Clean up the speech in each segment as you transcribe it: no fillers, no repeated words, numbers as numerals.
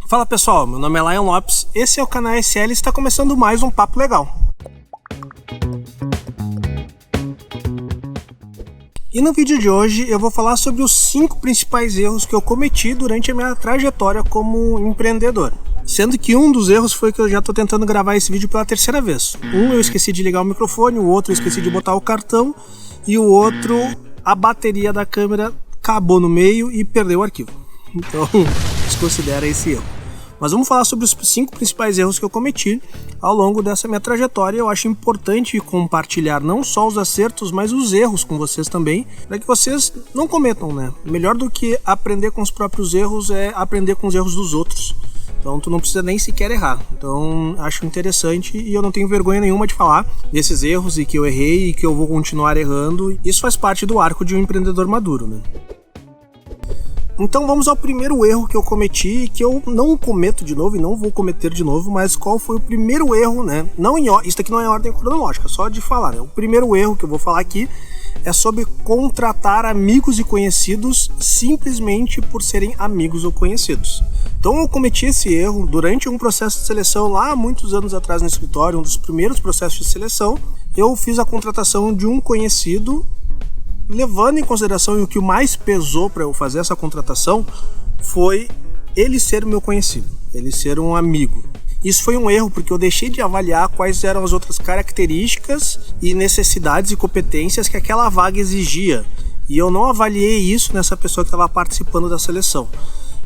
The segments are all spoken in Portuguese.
Fala pessoal, meu nome é Lion Lopes, esse é o canal SL e está começando mais um Papo Legal. E no vídeo de hoje eu vou falar sobre os 5 principais erros que eu cometi durante a minha trajetória como empreendedor. Sendo que um dos erros foi que eu já estou tentando gravar esse vídeo pela 3ª vez. Eu esqueci de ligar o microfone, o outro eu esqueci de botar o cartão e o outro, a bateria da câmera acabou no meio e perdeu o arquivo. Então, desconsidera esse erro. Mas vamos falar sobre os 5 principais erros que eu cometi ao longo dessa minha trajetória. Eu acho importante compartilhar não só os acertos, mas os erros com vocês também, para que vocês não cometam, né? Melhor do que aprender com os próprios erros é aprender com os erros dos outros. Então tu não precisa nem sequer errar. Então acho interessante e eu não tenho vergonha nenhuma de falar desses erros e que eu errei e que eu vou continuar errando. Isso faz parte do arco de um empreendedor maduro, né? Então vamos ao primeiro erro que eu cometi, que eu não cometo de novo e não vou cometer de novo, mas qual foi o primeiro erro, né? Isso aqui não é em ordem cronológica, só de falar, né? O primeiro erro que eu vou falar aqui é sobre contratar amigos e conhecidos simplesmente por serem amigos ou conhecidos. Então eu cometi esse erro durante um processo de seleção lá há muitos anos atrás no escritório, um dos primeiros processos de seleção. Eu fiz a contratação de um conhecido, levando em consideração, e o que mais pesou para eu fazer essa contratação foi ele ser meu conhecido, ele ser um amigo. Isso foi um erro porque eu deixei de avaliar quais eram as outras características e necessidades e competências que aquela vaga exigia. E eu não avaliei isso nessa pessoa que estava participando da seleção.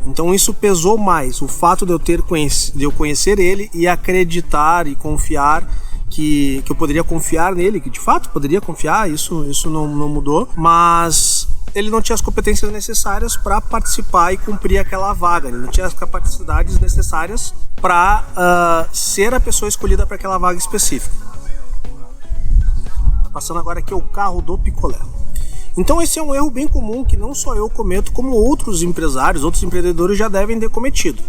Então isso pesou mais, o fato de eu conhecer ele e acreditar e confiar que eu poderia confiar nele, que de fato poderia confiar, isso não mudou, mas ele não tinha as competências necessárias para participar e cumprir aquela vaga, ele não tinha as capacidades necessárias para ser a pessoa escolhida para aquela vaga específica. Passando agora aqui o carro do picolé. Então esse é um erro bem comum que não só eu cometo, como outros empresários, outros empreendedores já devem ter cometido.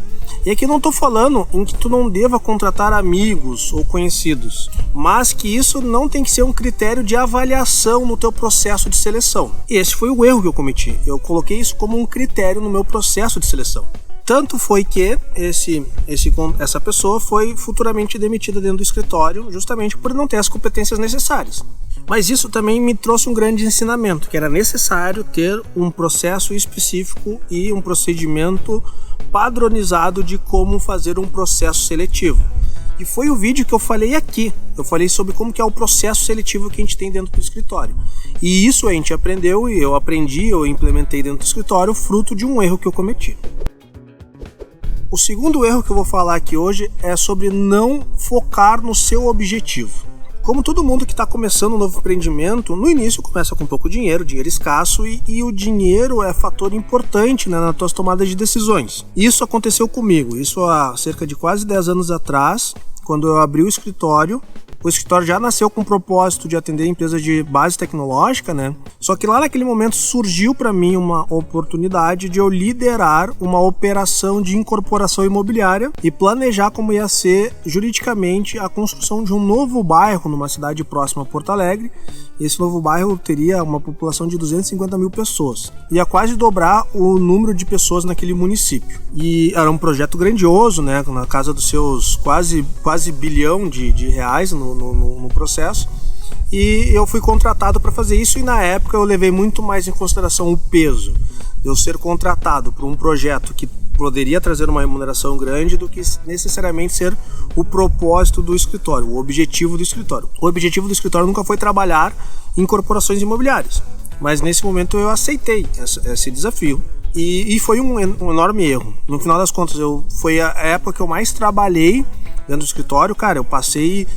E aqui não estou falando em que tu não deva contratar amigos ou conhecidos, mas que isso não tem que ser um critério de avaliação no teu processo de seleção. E esse foi o erro que eu cometi. Eu coloquei isso como um critério no meu processo de seleção. Tanto foi que essa pessoa foi futuramente demitida dentro do escritório justamente por não ter as competências necessárias. Mas isso também me trouxe um grande ensinamento, que era necessário ter um processo específico e um procedimento padronizado de como fazer um processo seletivo. E foi o vídeo que eu falei aqui. Eu falei sobre como que é o processo seletivo que a gente tem dentro do escritório. E isso a gente aprendeu e eu implementei dentro do escritório fruto de um erro que eu cometi. O segundo erro que eu vou falar aqui hoje é sobre não focar no seu objetivo. Como todo mundo que está começando um novo empreendimento, no início começa com pouco dinheiro escasso e o dinheiro é fator importante, né, nas tuas tomadas de decisões. Isso aconteceu comigo, isso há cerca de quase 10 anos atrás, quando eu abri o escritório. O escritório já nasceu com o propósito de atender empresas de base tecnológica, né? Só que lá naquele momento surgiu para mim uma oportunidade de eu liderar uma operação de incorporação imobiliária e planejar como ia ser juridicamente a construção de um novo bairro numa cidade próxima a Porto Alegre. Esse novo bairro teria uma população de 250 mil pessoas. Ia quase dobrar o número de pessoas naquele município. E era um projeto grandioso, né? Na casa dos seus quase bilhão de reais no processo. E eu fui contratado para fazer isso e na época eu levei muito mais em consideração o peso de eu ser contratado para um projeto que poderia trazer uma remuneração grande do que necessariamente ser o propósito do escritório, o objetivo do escritório. O objetivo do escritório nunca foi trabalhar em corporações imobiliárias, mas nesse momento eu aceitei esse desafio e foi um enorme erro. No final das contas, foi a época que eu mais trabalhei dentro do escritório. Cara, eu passei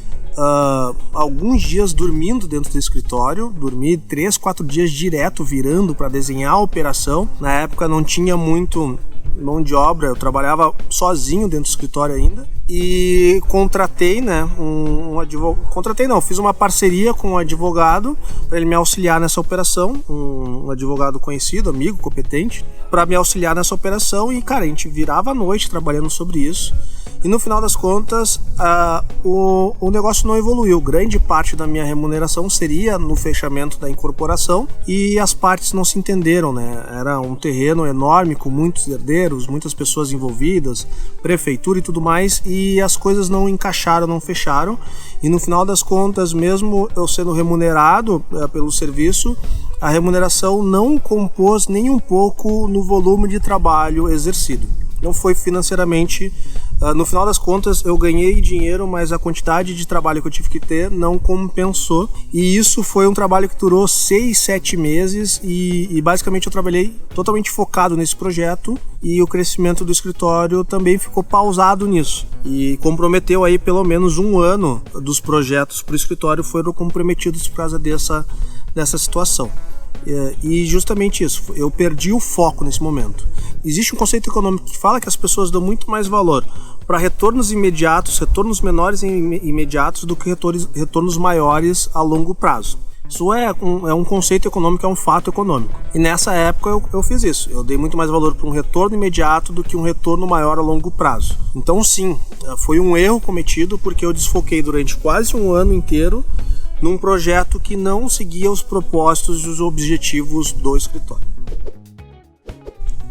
alguns dias dormindo dentro do escritório, dormi 3-4 dias direto virando para desenhar a operação. Na época não tinha muito mão de obra, eu trabalhava sozinho dentro do escritório ainda e contratei, né, um advogado. Contratei não, fiz uma parceria com um advogado para ele me auxiliar nessa operação, um advogado conhecido, amigo, competente, para me auxiliar nessa operação. E, cara, a gente virava a noite trabalhando sobre isso. E no final das contas, o negócio não evoluiu. Grande parte da minha remuneração seria no fechamento da incorporação e as partes não se entenderam, né? Era um terreno enorme com muitos herdeiros, muitas pessoas envolvidas, prefeitura e tudo mais, e as coisas não encaixaram, não fecharam. E no final das contas, mesmo eu sendo remunerado pelo serviço, a remuneração não compôs nem um pouco no volume de trabalho exercido. Não foi financeiramente. No final das contas, eu ganhei dinheiro, mas a quantidade de trabalho que eu tive que ter não compensou. E isso foi um trabalho que durou 6, 7 meses e basicamente eu trabalhei totalmente focado nesse projeto, e o crescimento do escritório também ficou pausado nisso. E comprometeu aí pelo menos 1 ano dos projetos para o escritório foram comprometidos por causa dessa situação. E justamente isso, eu perdi o foco nesse momento. Existe um conceito econômico que fala que as pessoas dão muito mais valor para retornos imediatos, retornos menores e imediatos do que retornos maiores a longo prazo. Isso é um conceito econômico, é um fato econômico. E nessa época eu fiz isso. Eu dei muito mais valor para um retorno imediato do que um retorno maior a longo prazo. Então sim, foi um erro cometido porque eu desfoquei durante quase 1 ano inteiro num projeto que não seguia os propósitos e os objetivos do escritório.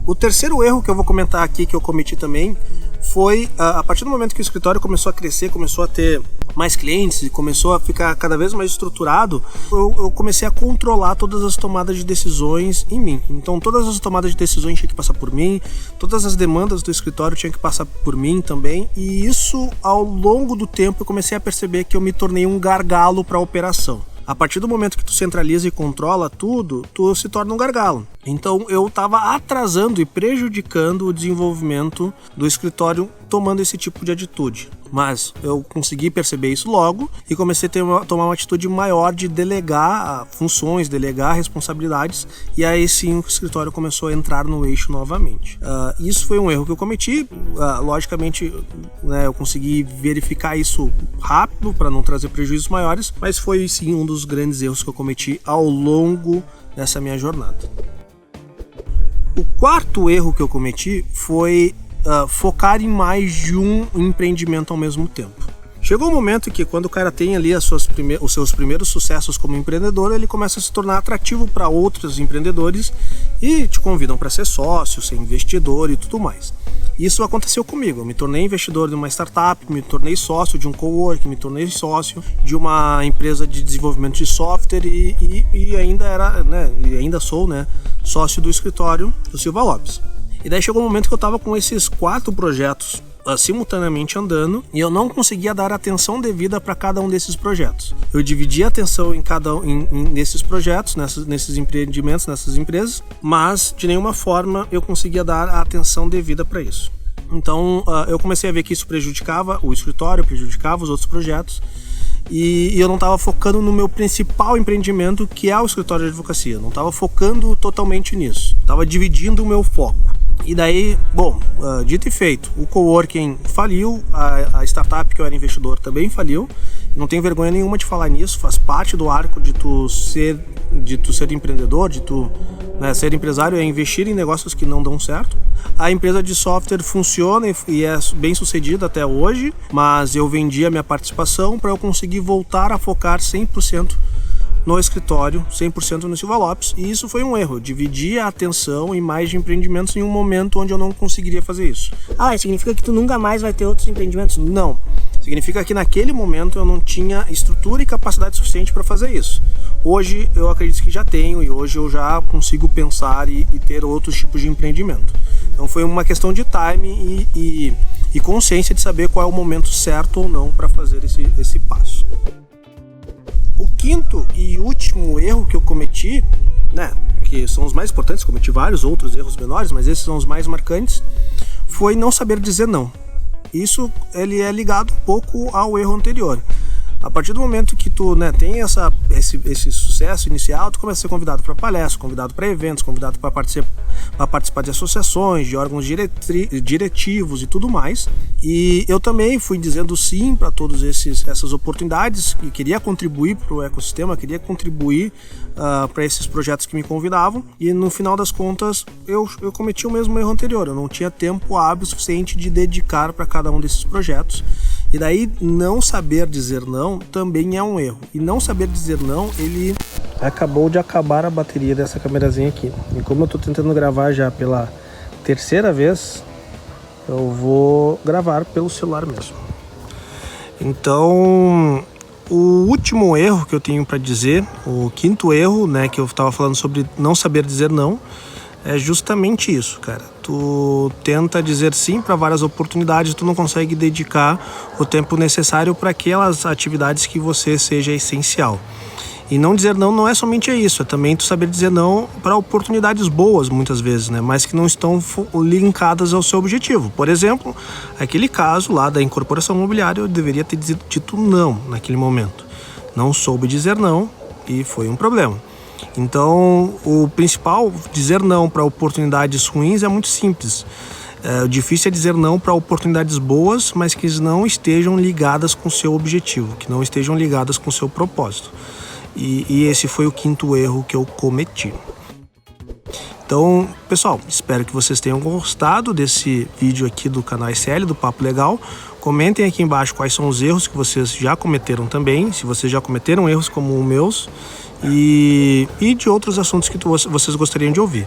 O terceiro erro que eu vou comentar aqui, que eu cometi também, foi a partir do momento que o escritório começou a crescer, começou a ter mais clientes e começou a ficar cada vez mais estruturado, eu comecei a controlar todas as tomadas de decisões em mim. Então todas as tomadas de decisões tinham que passar por mim, todas as demandas do escritório tinham que passar por mim também, e isso ao longo do tempo eu comecei a perceber que eu me tornei um gargalo para a operação. A partir do momento que tu centraliza e controla tudo, tu se torna um gargalo. Então eu estava atrasando e prejudicando o desenvolvimento do escritório tomando esse tipo de atitude. Mas eu consegui perceber isso logo e comecei a tomar uma atitude maior de delegar funções, delegar responsabilidades, e aí sim o escritório começou a entrar no eixo novamente. Isso foi um erro que eu cometi. Logicamente, né, eu consegui verificar isso rápido para não trazer prejuízos maiores, mas foi sim um dos grandes erros que eu cometi ao longo dessa minha jornada. O quarto erro que eu cometi foi focar em mais de um empreendimento ao mesmo tempo. Chegou um momento que quando o cara tem ali os seus primeiros sucessos como empreendedor, ele começa a se tornar atrativo para outros empreendedores e te convidam para ser sócio, ser investidor e tudo mais. Isso aconteceu comigo. Eu me tornei investidor de uma startup, me tornei sócio de um coworking, me tornei sócio de uma empresa de desenvolvimento de software e ainda sou, né, sócio do escritório do Silva Lopes. E daí chegou um momento que eu estava com esses 4 projetos simultaneamente andando e eu não conseguia dar atenção devida para cada um desses projetos. Eu dividia a atenção nesses projetos, nesses empreendimentos, nessas empresas, mas de nenhuma forma eu conseguia dar a atenção devida para isso. Então eu comecei a ver que isso prejudicava o escritório, prejudicava os outros projetos, e eu não estava focando no meu principal empreendimento, que é o escritório de advocacia. Eu não estava focando totalmente nisso, estava dividindo o meu foco. E daí, dito e feito, o coworking faliu, a startup que eu era investidor também faliu. Não tenho vergonha nenhuma de falar nisso, faz parte do arco de tu ser empreendedor, de tu ser empresário, é investir em negócios que não dão certo. A empresa de software funciona e é bem sucedida até hoje, mas eu vendi a minha participação para eu conseguir voltar a focar 100% no escritório, 100% no Silva Lopes, e isso foi um erro. Eu dividi a atenção em mais de empreendimentos em um momento onde eu não conseguiria fazer isso. Significa que tu nunca mais vai ter outros empreendimentos? Não. Significa que naquele momento eu não tinha estrutura e capacidade suficiente para fazer isso. Hoje eu acredito que já tenho, e hoje eu já consigo pensar e ter outros tipos de empreendimento. Então foi uma questão de time e consciência de saber qual é o momento certo ou não para fazer esse passo. O quinto e último erro que eu cometi, que são os mais importantes, cometi vários outros erros menores, mas esses são os mais marcantes, foi não saber dizer não. Isso ele é ligado um pouco ao erro anterior. A partir do momento que tu, né, tem esse sucesso inicial, tu começa a ser convidado para palestras, convidado para eventos, convidado para participar de associações, de órgãos diretivos e tudo mais. E eu também fui dizendo sim para todas essas oportunidades e queria contribuir para o ecossistema, queria contribuir para esses projetos que me convidavam. E no final das contas, eu cometi o mesmo erro anterior. Eu não tinha tempo hábil suficiente de dedicar para cada um desses projetos. E daí, não saber dizer não também é um erro. E não saber dizer não, ele acabou de acabar a bateria dessa câmerazinha aqui. E como eu estou tentando gravar já pela terceira vez, eu vou gravar pelo celular mesmo. Então, o último erro que eu tenho para dizer, o quinto erro, né, que eu estava falando sobre não saber dizer não, é justamente isso, cara. Tu tenta dizer sim para várias oportunidades, tu não consegue dedicar o tempo necessário para aquelas atividades que você seja essencial. E não dizer não é somente isso, é também tu saber dizer não para oportunidades boas, muitas vezes, né? Mas que não estão linkadas ao seu objetivo. Por exemplo, aquele caso lá da incorporação imobiliária, eu deveria ter dito não naquele momento. Não soube dizer não e foi um problema. Então, o principal, dizer não para oportunidades ruins é muito simples. O difícil é dizer não para oportunidades boas, mas que não estejam ligadas com o seu objetivo, que não estejam ligadas com o seu propósito. E esse foi o quinto erro que eu cometi. Então, pessoal, espero que vocês tenham gostado desse vídeo aqui do canal SL, do Papo Legal. Comentem aqui embaixo quais são os erros que vocês já cometeram também, se vocês já cometeram erros como os meus, e de outros assuntos que vocês gostariam de ouvir.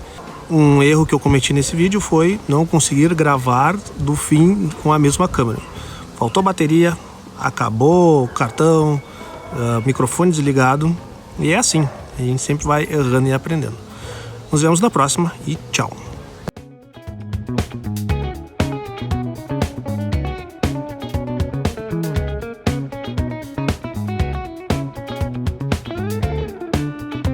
Um erro que eu cometi nesse vídeo foi não conseguir gravar do fim com a mesma câmera. Faltou bateria, acabou o cartão, microfone desligado, e é assim, a gente sempre vai errando e aprendendo. Nos vemos na próxima e tchau!